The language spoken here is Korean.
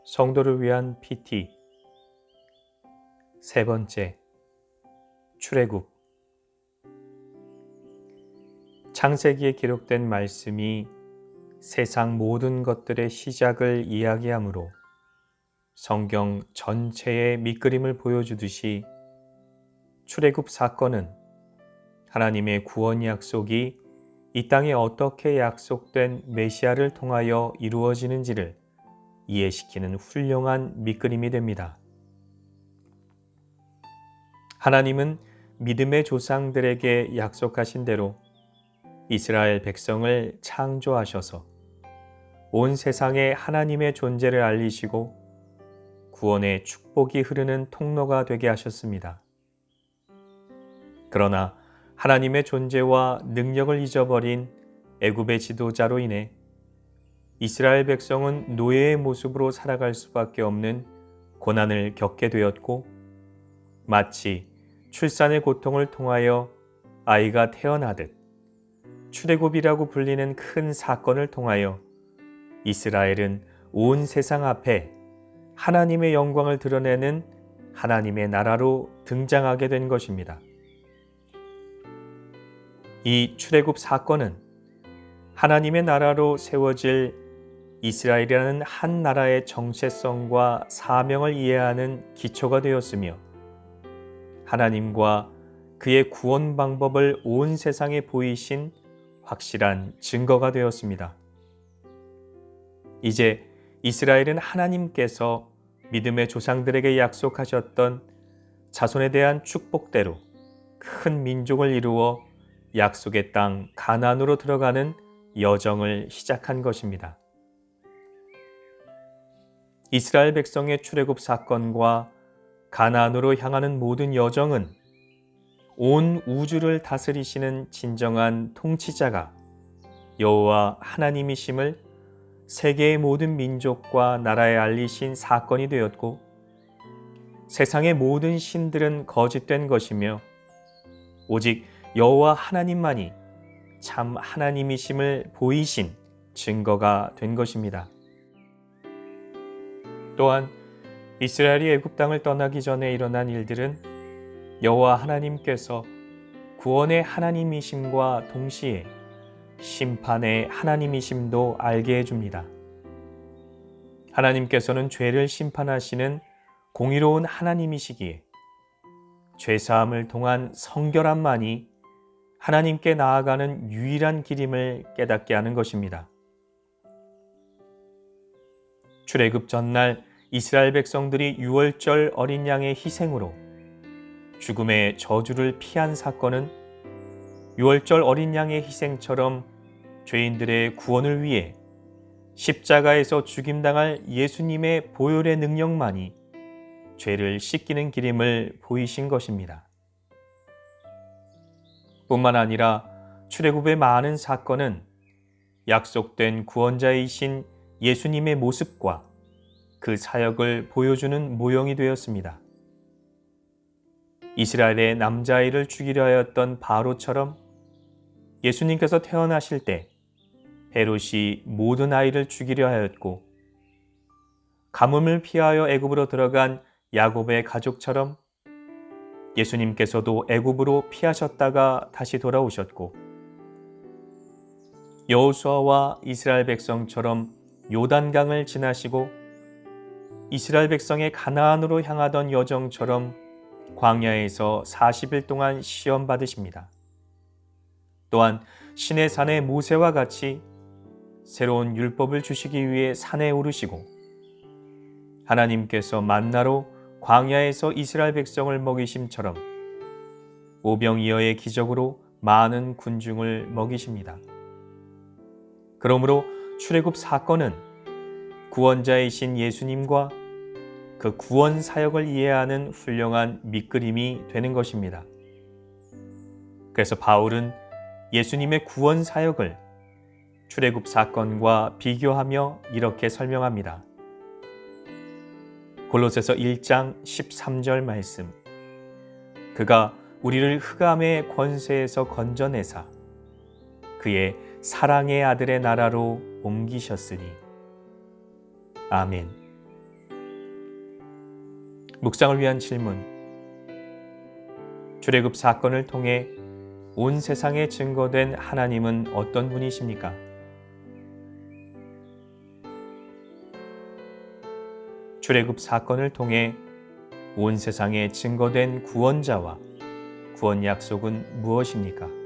성도를 위한 PT 세 번째, 출애굽. 창세기에 기록된 말씀이 세상 모든 것들의 시작을 이야기하므로 성경 전체의 밑그림을 보여주듯이 출애굽 사건은 하나님의 구원 약속이 이 땅에 어떻게 약속된 메시아를 통하여 이루어지는지를 이해시키는 훌륭한 밑그림이 됩니다. 하나님은 믿음의 조상들에게 약속하신 대로 이스라엘 백성을 창조하셔서 온 세상에 하나님의 존재를 알리시고 구원의 축복이 흐르는 통로가 되게 하셨습니다. 그러나 하나님의 존재와 능력을 잊어버린 애굽의 지도자로 인해 이스라엘 백성은 노예의 모습으로 살아갈 수밖에 없는 고난을 겪게 되었고, 마치 출산의 고통을 통하여 아이가 태어나듯 출애굽이라고 불리는 큰 사건을 통하여 이스라엘은 온 세상 앞에 하나님의 영광을 드러내는 하나님의 나라로 등장하게 된 것입니다. 이 출애굽 사건은 하나님의 나라로 세워질 이스라엘이라는 한 나라의 정체성과 사명을 이해하는 기초가 되었으며, 하나님과 그의 구원 방법을 온 세상에 보이신 확실한 증거가 되었습니다. 이제 이스라엘은 하나님께서 믿음의 조상들에게 약속하셨던 자손에 대한 축복대로 큰 민족을 이루어 약속의 땅 가나안으로 들어가는 여정을 시작한 것입니다. 이스라엘 백성의 출애굽 사건과 가나안으로 향하는 모든 여정은 온 우주를 다스리시는 진정한 통치자가 여호와 하나님이심을 세계의 모든 민족과 나라에 알리신 사건이 되었고, 세상의 모든 신들은 거짓된 것이며 오직 여호와 하나님만이 참 하나님이심을 보이신 증거가 된 것입니다. 또한 이스라엘이 애굽 땅을 떠나기 전에 일어난 일들은 여호와 하나님께서 구원의 하나님이심과 동시에 심판의 하나님이심도 알게 해줍니다. 하나님께서는 죄를 심판하시는 공의로운 하나님이시기에 죄사함을 통한 성결함만이 하나님께 나아가는 유일한 길임을 깨닫게 하는 것입니다. 출애굽 전날 이스라엘 백성들이 유월절 어린 양의 희생으로 죽음의 저주를 피한 사건은 유월절 어린 양의 희생처럼 죄인들의 구원을 위해 십자가에서 죽임당할 예수님의 보혈의 능력만이 죄를 씻기는 길임을 보이신 것입니다. 뿐만 아니라 출애굽의 많은 사건은 약속된 구원자이신 예수님의 모습과 그 사역을 보여주는 모형이 되었습니다. 이스라엘의 남자아이를 죽이려 하였던 바로처럼 예수님께서 태어나실 때 헤롯이 모든 아이를 죽이려 하였고, 가뭄을 피하여 애굽으로 들어간 야곱의 가족처럼 예수님께서도 애굽으로 피하셨다가 다시 돌아오셨고, 여호수아와 이스라엘 백성처럼 요단강을 지나시고 이스라엘 백성의 가나안으로 향하던 여정처럼 광야에서 40일 동안 시험 받으십니다. 또한 신의 산에 모세와 같이 새로운 율법을 주시기 위해 산에 오르시고, 하나님께서 만나로 광야에서 이스라엘 백성을 먹이심처럼 오병이어의 기적으로 많은 군중을 먹이십니다. 그러므로 출애굽 사건은 구원자이신 예수님과 그 구원 사역을 이해하는 훌륭한 밑그림이 되는 것입니다. 그래서 바울은 예수님의 구원 사역을 출애굽 사건과 비교하며 이렇게 설명합니다. 골로새서 1장 13절 말씀. 그가 우리를 흑암의 권세에서 건져내사 그의 사랑의 아들의 나라로 옮기셨으니. 아멘. 묵상을 위한 질문. 출애굽 사건을 통해 온 세상에 증거된 하나님은 어떤 분이십니까? 출애굽 사건을 통해 온 세상에 증거된 구원자와 구원 약속은 무엇입니까?